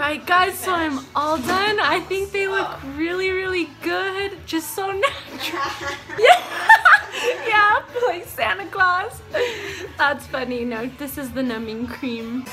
Alright guys, so I'm all done. I think they look really, really good. Just so natural. Yeah, like Santa Claus. That's funny. No, this is the numbing cream.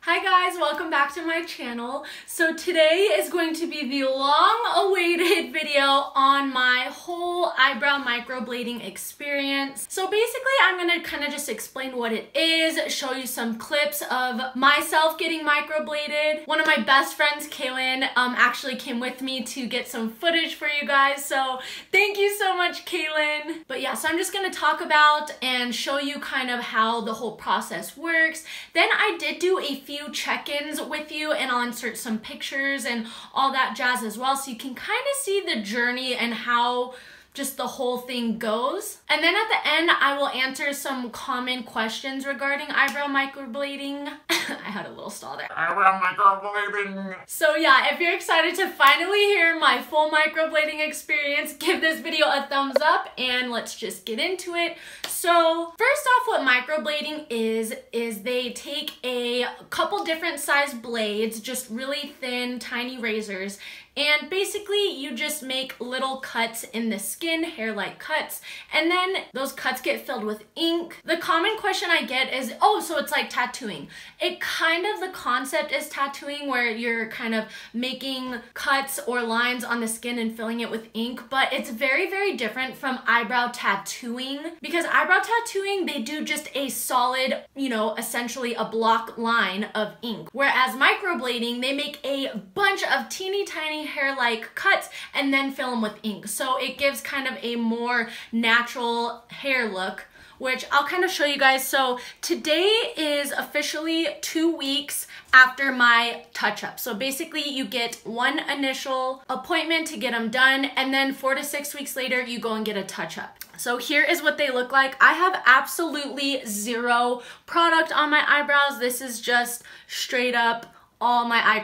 Hi guys, welcome back to my channel. So today is going to be the long-awaited video on my whole eyebrow microblading experience. So basically I'm gonna kind of just explain what it is, show you some clips of myself getting microbladed. One of my best friends, Kaylin, actually came with me to get some footage for you guys, so thank you so much, Kaylin. But yeah, so I'm just gonna talk about and show you kind of how the whole process works. Then I did do a few check-ins with you, and I'll insert some pictures and all that jazz as well, so you can kind of see the journey and how just the whole thing goes. And then at the end, I will answer some common questions regarding eyebrow microblading. I had a little stall there. Eyebrow microblading. So yeah, if you're excited to finally hear my full microblading experience, give this video a thumbs up and let's just get into it. So first off, what microblading is they take a couple different size blades, just really thin, tiny razors, and basically you just make little cuts in the skin, hair-like cuts, and then those cuts get filled with ink. The common question I get is, oh, so it's like tattooing. It kind of, the concept is tattooing, where you're kind of making cuts or lines on the skin and filling it with ink, but it's very, very different from eyebrow tattooing, because eyebrow tattooing, they do just a solid, you know, essentially a block line of ink, whereas microblading, they make a bunch of teeny tiny hair-like cuts and then fill them with ink. So it gives kind of a more natural hair look, which I'll kind of show you guys. So today is officially 2 weeks after my touch-up. So basically you get one initial appointment to get them done, and then 4 to 6 weeks later you go and get a touch-up. So here is what they look like. I have absolutely zero product on my eyebrows. This is just straight up all my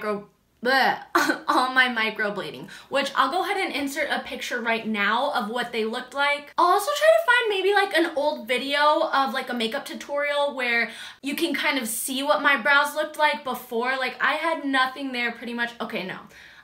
all my microblading, which I'll go ahead and insert a picture right now of what they looked like. I'll also try to find maybe like an old video of like a makeup tutorial where you can kind of see what my brows looked like before. Like I had nothing there pretty much. Okay, no.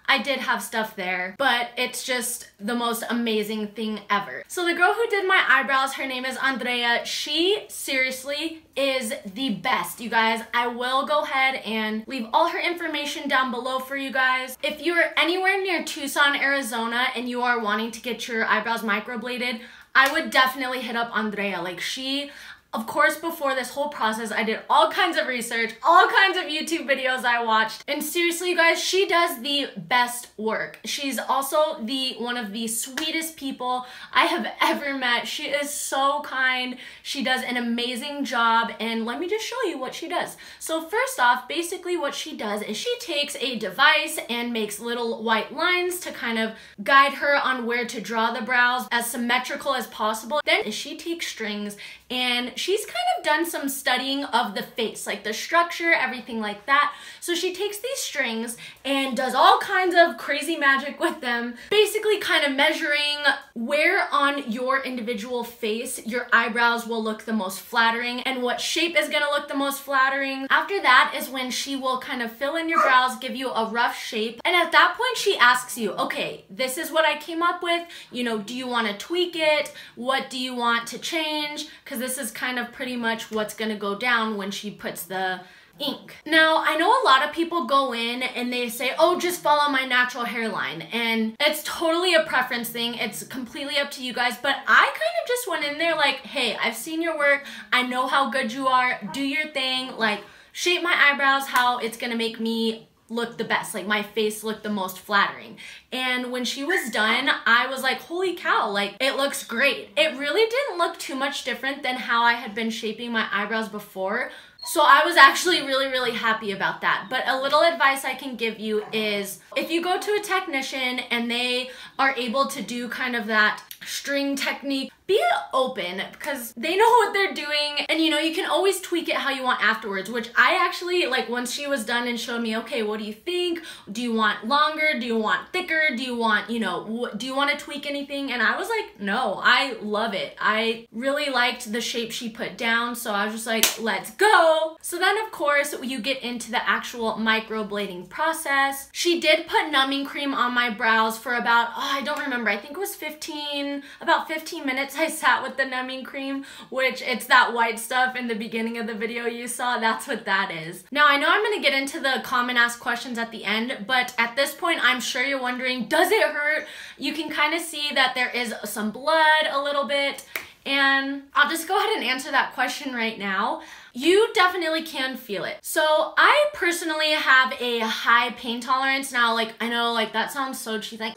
I did have stuff there, but it's just the most amazing thing ever. So the girl who did my eyebrows, her name is Andrea. She seriously is the best, you guys. I will go ahead and leave all her information down below for you guys. If you're anywhere near Tucson, Arizona, and you are wanting to get your eyebrows microbladed, I would definitely hit up Andrea. Like of course, before this whole process, I did all kinds of research, all kinds of YouTube videos I watched. And seriously, you guys, she does the best work. She's also one of the sweetest people I have ever met. She is so kind. She does an amazing job. And let me just show you what she does. So first off, basically what she does is she takes a device and makes little white lines to kind of guide her on where to draw the brows as symmetrical as possible. Then she takes strings, and she's kind of done some studying of the face, like the structure, everything like that. So she takes these strings and does all kinds of crazy magic with them, basically kind of measuring where on your individual face your eyebrows will look the most flattering and what shape is gonna look the most flattering. After that is when she will kind of fill in your brows, give you a rough shape. And at that point, she asks you, okay, this is what I came up with. You know, do you want to tweak it? What do you want to change? Because this is kind of pretty much what's gonna go down when she puts the ink. Now, I know a lot of people go in and they say, oh, just follow my natural hairline. And it's totally a preference thing. It's completely up to you guys. But I kind of just went in there like, hey, I've seen your work. I know how good you are. Do your thing. Like, shape my eyebrows how it's gonna make me look the best, like my face look the most flattering. And when she was done, I was like, holy cow, like it looks great. It really didn't look too much different than how I had been shaping my eyebrows before. So I was actually really happy about that. But a little advice I can give you is if you go to a technician and they are able to do kind of that string technique, be open because they know what they're doing, and you know, you can always tweak it how you want afterwards, which I actually, like, once she was done and showed me, okay, what do you think? Do you want longer? Do you want thicker? Do you want, you know, do you want to tweak anything? And I was like, no, I love it. I really liked the shape she put down, so I was just like, let's go. So then of course you get into the actual microblading process. She did put numbing cream on my brows for about, I don't remember, I think it was about 15 minutes. I sat with the numbing cream, which it's that white stuff in the beginning of the video you saw. That's what that is. Now I know I'm gonna get into the common asked questions at the end, but at this point I'm sure you're wondering, does it hurt? You can kind of see that there is some blood a little bit, and I'll just go ahead and answer that question right now. You definitely can feel it. So I personally have a high pain tolerance. Now, like, I know, like, that sounds so cheesy, like,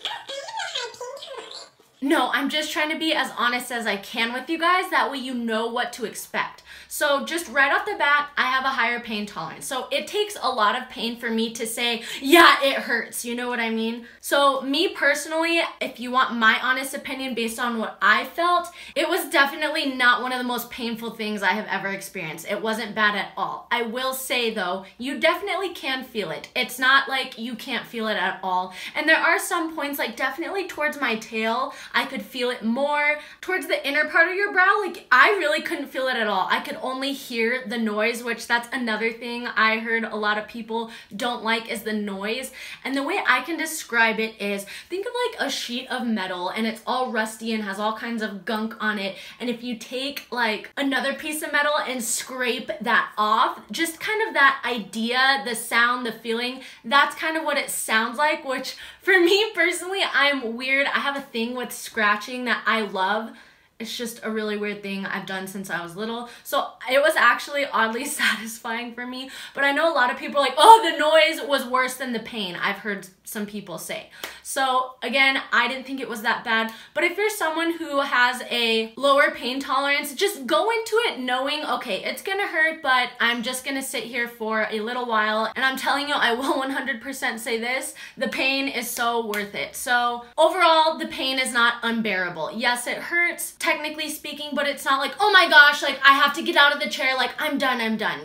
no, I'm just trying to be as honest as I can with you guys. That way you know what to expect. So just right off the bat, I have a higher pain tolerance. So it takes a lot of pain for me to say, yeah, it hurts. You know what I mean? So me personally, if you want my honest opinion based on what I felt, it was definitely not one of the most painful things I have ever experienced. It wasn't bad at all. I will say though, you definitely can feel it. It's not like you can't feel it at all. And there are some points, like definitely towards my tail, I could feel it more. Towards the inner part of your brow, like I really couldn't feel it at all. I could only hear the noise, which that's another thing I heard a lot of people don't like is the noise. And the way I can describe it is, think of like a sheet of metal and it's all rusty and has all kinds of gunk on it. And if you take like another piece of metal and scrape that off, just kind of that idea, the sound, the feeling, that's kind of what it sounds like, which for me personally, I'm weird. I have a thing with scratching that I love. It's just a really weird thing I've done since I was little. So it was actually oddly satisfying for me. But I know a lot of people are like, oh, the noise was worse than the pain. I've heard some people say. So again, I didn't think it was that bad. But if you're someone who has a lower pain tolerance, just go into it knowing, okay, it's gonna hurt, but I'm just gonna sit here for a little while. And I'm telling you, I will 100% say this, the pain is so worth it. So overall, the pain is not unbearable. Yes, it hurts, technically speaking, but it's not like, oh my gosh, like I have to get out of the chair, like I'm done.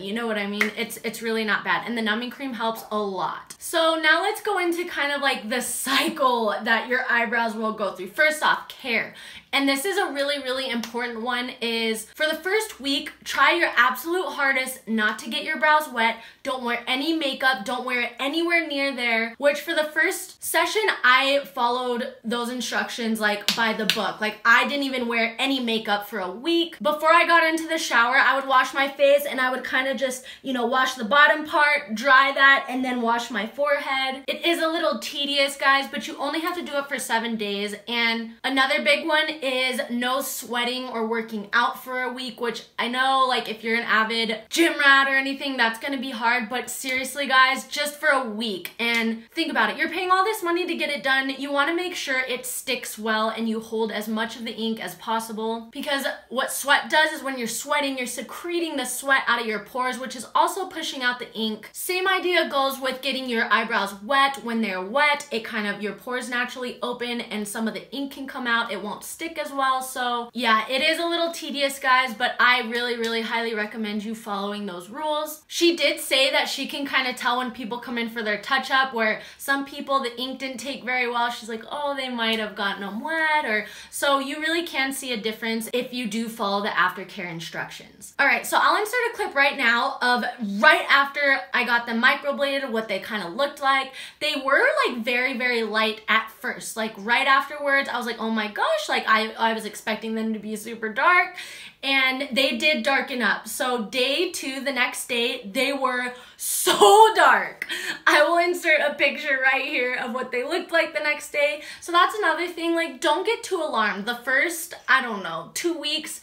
You know what I mean? It's really not bad. And the numbing cream helps a lot. So now let's go into kind of like the cycle that your eyebrows will go through. First off, care. And this is a really important one, is for the first week, try your absolute hardest not to get your brows wet. Don't wear any makeup. Don't wear it anywhere near there, which for the first session, I followed those instructions like by the book. Like I didn't even wear any makeup for a week. Before I got into the shower, I would wash my face and I would kind of just, you know, wash the bottom part, dry that, and then wash my forehead. It is a little tedious, guys, but you only have to do it for 7 days. And another big one is no sweating or working out for a week, which I know, like, if you're an avid gym rat or anything, that's gonna be hard, but seriously, guys, just for a week. And think about it, you're paying all this money to get it done. You wanna make sure it sticks well and you hold as much of the ink as possible, because what sweat does is when you're sweating, you're secreting the sweat out of your pores, which is also pushing out the ink. Same idea goes with getting your eyebrows wet. When they're wet, it kind of, your pores naturally open and some of the ink can come out. It won't stick as well. So yeah, it is a little tedious, guys, but I really highly recommend you following those rules. She did say that she can kind of tell when people come in for their touch-up, where some people, the ink didn't take very well. She's like, oh, they might have gotten them wet, or so you really can see a difference if you do follow the aftercare instructions. All right, so I'll insert a clip right now of right after I got them microbladed, what they kind of looked like. They were like very light at first. Like right afterwards, I was like, oh my gosh, like I was expecting them to be super dark, and they did darken up. So day 2, the next day, they were so dark. I will insert a picture right here of what they looked like the next day. So that's another thing, like don't get too alarmed. The first, I don't know, 2 weeks,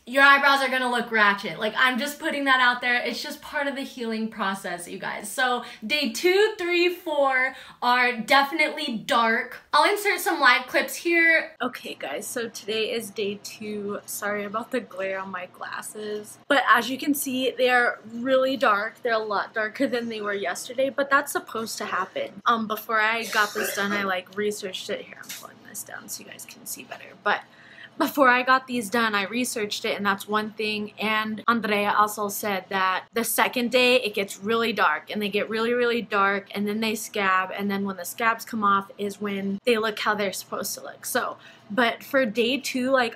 your eyebrows are gonna look ratchet. Like, I'm just putting that out there. It's just part of the healing process, you guys. So day 2, 3, 4 are definitely dark. I'll insert some live clips here. Okay guys, so today is day 2. Sorry about the glare on my glasses. But as you can see, they are really dark. They're a lot darker than they were yesterday, but that's supposed to happen. Before I got this done, I like researched it. Here, I'm pulling this down so you guys can see better. But before I got these done, I researched it, and that's one thing. And Andrea also said that the second day it gets really dark, and they get really, really dark, and then they scab, and then when the scabs come off is when they look how they're supposed to look. So, but for day 2, like,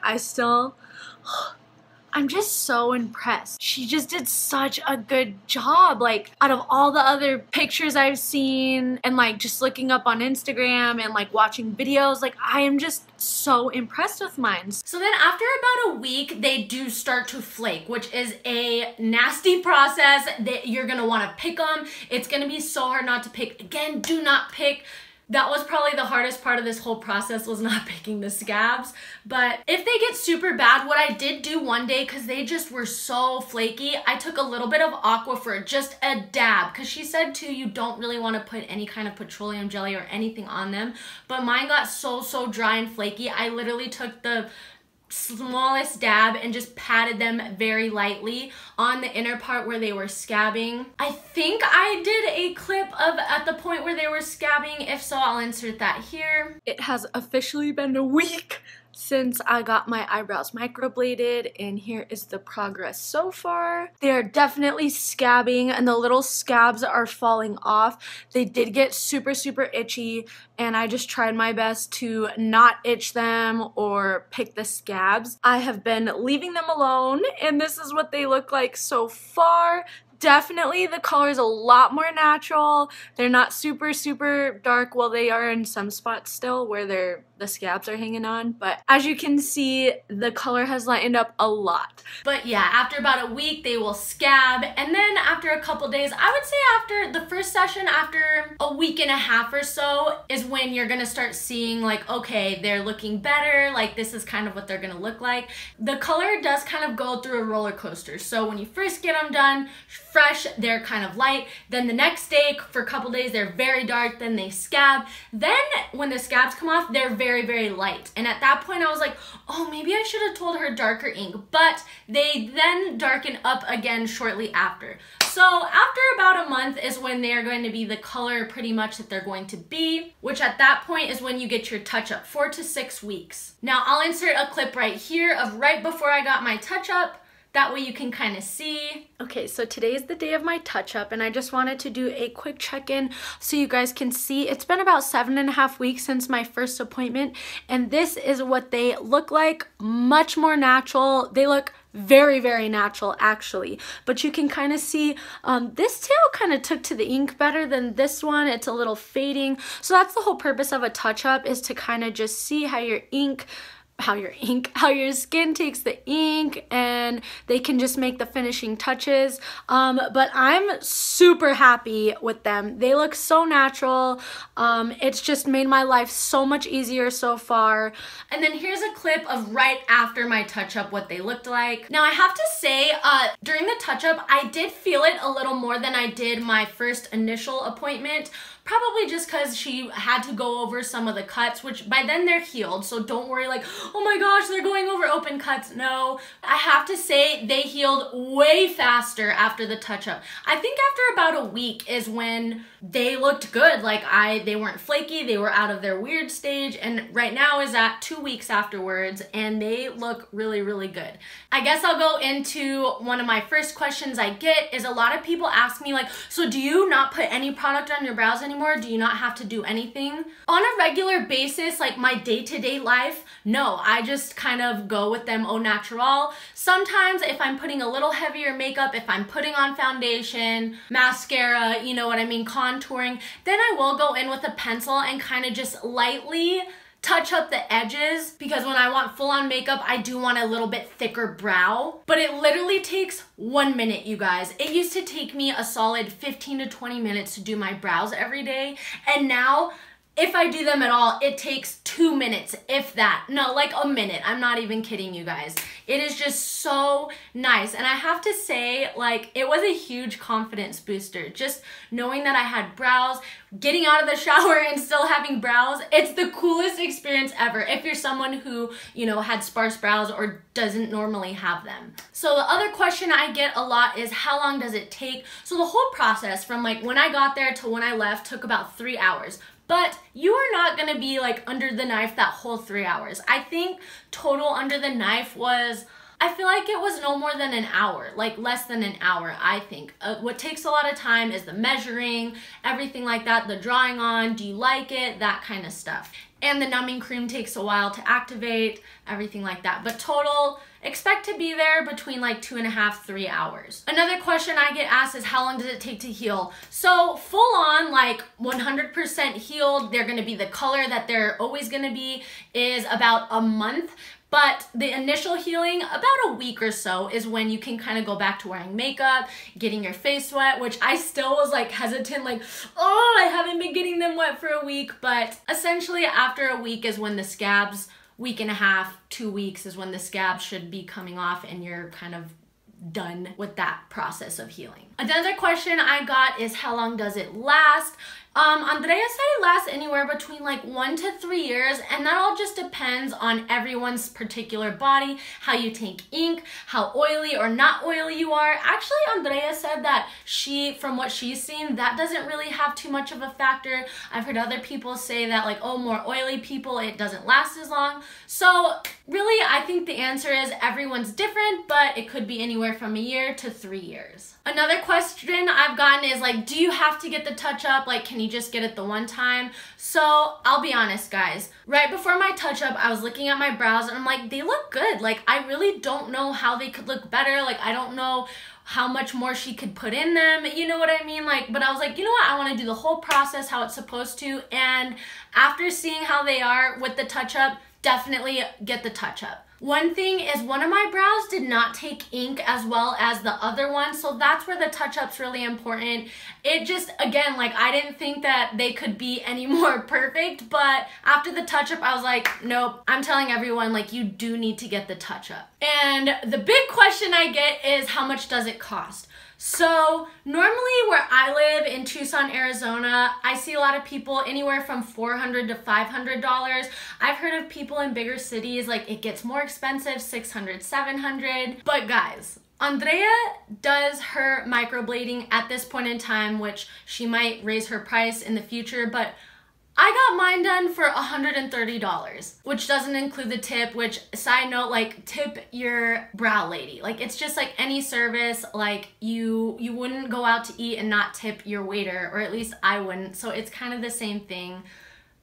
I'm just so impressed. She just did such a good job. Like, out of all the other pictures I've seen and like just looking up on Instagram and like watching videos, like, I am just so impressed with mine. So then after about a week, they do start to flake, which is a nasty process that you're gonna wanna pick them. It's gonna be so hard not to pick. Again, do not pick. That was probably the hardest part of this whole process, was not picking the scabs. But if they get super bad, what I did do one day, because they just were so flaky, I took a little bit of Aquifer, just a dab, because she said too, you don't really want to put any kind of petroleum jelly or anything on them. But mine got so dry and flaky, I literally took the smallest dab and just patted them very lightly on the inner part where they were scabbing. I think I did a clip of at the point where they were scabbing. If so, I'll insert that here. It has officially been a week since I got my eyebrows microbladed, and here is the progress so far. They are definitely scabbing, and the little scabs are falling off. They did get super itchy, and I just tried my best to not itch them or pick the scabs. I have been leaving them alone, and this is what they look like so far. Definitely the color is a lot more natural. They're not super dark. Well, they are in some spots still where the scabs are hanging on, but as you can see, the color has lightened up a lot. But yeah, after about a week, they will scab, and then after a couple days, I would say after the first session, after a week and a half or so, is when you're gonna start seeing like, okay, they're looking better, like this is kind of what they're gonna look like. The color does kind of go through a roller coaster. So when you first get them done, fresh, they're kind of light. Then the next day, for a couple days, they're very dark, then they scab. Then when the scabs come off, they're very light. And at that point I was like, oh, maybe I should have told her darker ink, but they then darken up again shortly after. So after about a month is when they're going to be the color pretty much that they're going to be, which at that point is when you get your touch-up, 4 to 6 weeks. Now I'll insert a clip right here of right before I got my touch-up. That way you can kind of see. Okay, so today is the day of my touch-up, and I just wanted to do a quick check-in so you guys can see. It's been about 7.5 weeks since my first appointment, and this is what they look like. Much more natural. They look very natural actually, but you can kind of see this tail kind of took to the ink better than this one. It's a little fading, so that's the whole purpose of a touch-up, is to kind of just see how your skin takes the ink, and they can just make the finishing touches. But I'm super happy with them. They look so natural. It's just made my life so much easier so far. And then here's a clip of right after my touch-up, what they looked like. Now I have to say, during the touch-up, I did feel it a little more than I did my first initial appointment. Probably just because she had to go over some of the cuts, which by then they're healed, so don't worry like, oh my gosh, they're going over open cuts. No, I have to say they healed way faster after the touch-up. I think after about a week is when they looked good. Like they weren't flaky, they were out of their weird stage, and right now is at 2 weeks afterwards, and they look really good. I guess I'll go into one of my first questions I get is a lot of people ask me like, so do you not put any product on your brows anymore? Do you not have to do anything? On a regular basis, like my day-to-day life, no, I just kind of go with them au natural. Sometimes if I'm putting a little heavier makeup, if I'm putting on foundation, mascara, you know what I mean, contouring, then I will go in with a pencil and kind of just lightly touch up the edges, because when I want full-on makeup, I do want a little bit thicker brow. But it literally takes 1 minute, you guys. It used to take me a solid 15 to 20 minutes to do my brows every day, and now if I do them at all, it takes 2 minutes, if that. No, like a minute. I'm not even kidding you guys. It is just so nice. And I have to say, like, it was a huge confidence booster. Just knowing that I had brows, getting out of the shower and still having brows, it's the coolest experience ever if you're someone who, you know, had sparse brows or doesn't normally have them. So the other question I get a lot is, how long does it take? So the whole process from like when I got there to when I left took about 3 hours. But you are not gonna be like under the knife that whole 3 hours. I think total under the knife was, I feel like it was no more than an hour, like less than an hour, I think. What takes a lot of time is the measuring, everything like that, the drawing on, do you like it, that kind of stuff. And the numbing cream takes a while to activate, everything like that. But total, expect to be there between like 2.5, 3 hours. Another question I get asked is, how long does it take to heal? So full on, like 100% healed, they're gonna be the color that they're always gonna be, is about a month. But the initial healing, about a week or so, is when you can kind of go back to wearing makeup, getting your face wet, which I still was like hesitant, like, oh, I haven't been getting them wet for a week. But essentially after a week is when the scabs, week and a half, 2 weeks is when the scabs should be coming off and you're kind of done with that process of healing. Another question I got is, how long does it last? Andrea said it lasts anywhere between like 1 to 3 years, and that all just depends on everyone's particular body, how you take ink, how oily or not oily you are. Actually, Andrea said that from what she's seen, that doesn't really have too much of a factor. I've heard other people say that like, oh, more oily people, it doesn't last as long. So really, I think the answer is everyone's different, but it could be anywhere from a year to 3 years. Another question I've gotten is like, do you have to get the touch-up? Like, can you just get it the one time? So I'll be honest, guys. Right before my touch-up, I was looking at my brows and I'm like, they look good. Like, I really don't know how they could look better. Like, I don't know how much more she could put in them, you know what I mean? Like, but I was like, you know what? I want to do the whole process how it's supposed to. And after seeing how they are with the touch-up, definitely get the touch-up. One thing is, one of my brows did not take ink as well as the other one, so that's where the touch-up's really important. It just, again, like, I didn't think that they could be any more perfect, but after the touch-up, I was like, nope, I'm telling everyone, like, you do need to get the touch-up. And the big question I get is, how much does it cost? So normally where I live in Tucson, Arizona, I see a lot of people anywhere from $400 to $500. I've heard of people in bigger cities, like it gets more expensive, $600, $700. But guys, Andrea does her microblading at this point in time, which she might raise her price in the future, but I got mine done for $130, which doesn't include the tip, which, side note, like, tip your brow lady. Like, it's just like any service, like, you wouldn't go out to eat and not tip your waiter, or at least I wouldn't, so it's kind of the same thing.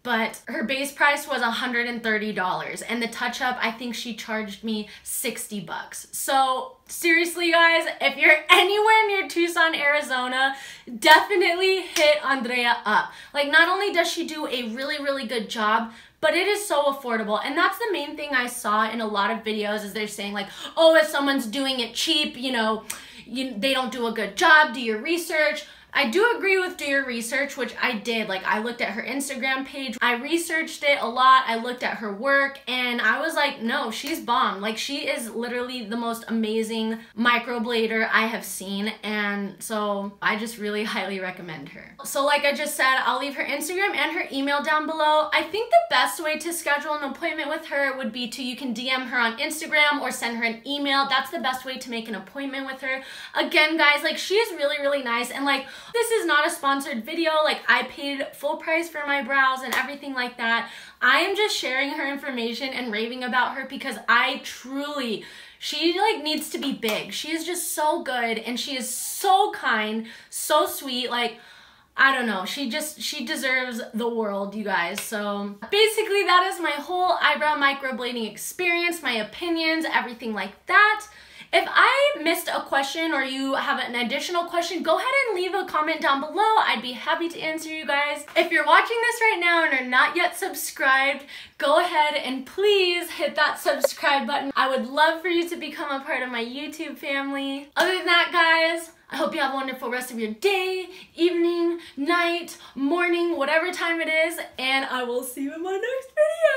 But her base price was $130, and the touch-up, I think she charged me $60. So seriously, guys, if you're anywhere near Tucson, Arizona, definitely hit Andrea up. Like, not only does she do a really, really good job, but it is so affordable. And that's the main thing I saw in a lot of videos, is they're saying like, oh, if someone's doing it cheap, you know, they don't do a good job, do your research. I do agree with do your research, which I did. Like, I looked at her Instagram page, I researched it a lot, I looked at her work, and I was like, no, she's bomb. Like, she is literally the most amazing microblader I have seen, and so I just really highly recommend her. So like I just said, I'll leave her Instagram and her email down below. I think the best way to schedule an appointment with her would be you can DM her on Instagram or send her an email. That's the best way to make an appointment with her. Again, guys, like, she is really, really nice, and like, this is not a sponsored video. Like, I paid full price for my brows and everything like that. I am just sharing her information and raving about her because I truly, she like needs to be big. She is just so good, and she is so kind, so sweet. Like, I don't know, she deserves the world, you guys. So basically that is my whole eyebrow microblading experience, my opinions, everything like that. If I missed a question or you have an additional question, go ahead and leave a comment down below. I'd be happy to answer you guys. If you're watching this right now and are not yet subscribed, go ahead and please hit that subscribe button. I would love for you to become a part of my YouTube family. Other than that, guys, I hope you have a wonderful rest of your day, evening, night. night, morning, whatever time it is, and I will see you in my next video.